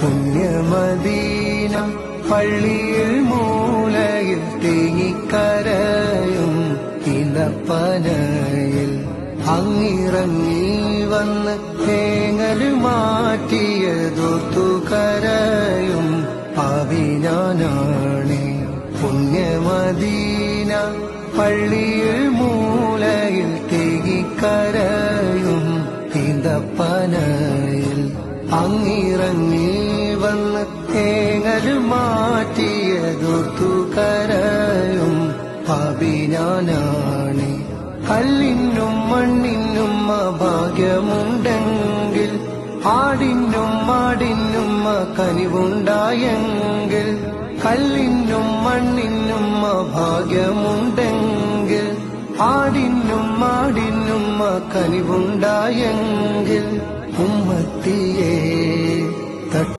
പുണ്യമദീന പള്ളിയിൽ മൂലയിൽ തേങ്ങിക്കരയും ഇലപ്പനയിൽ അങ്ങിറങ്ങി വന്ന് തേങ്ങല് മാറ്റിയതൊത്തു കരയും പാപിനാനാണേ. പുണ്യമദീന പള്ളിയിൽ മൂലയിൽ തേങ്ങിക്കരയും ഇലപ്പനയിൽ അങ്ങിറങ്ങി വന്ന് തേങ്ങല് മാറ്റിയതൊത്തു കരയും പാപിനാനാണേ. കല്ലിനും മണ്ണിനും ഭാഗ്യമുണ്ടെങ്കിൽ ആടിനും മാടിനും കനിവുണ്ടായെങ്കിൽ കല്ലിനും മണ്ണിനും ഭാഗ്യമുണ്ടെങ്കിൽ ആടിനും മാടിനും കനിവുണ്ടായെങ്കിൽ ഉമ്മത്തിയേ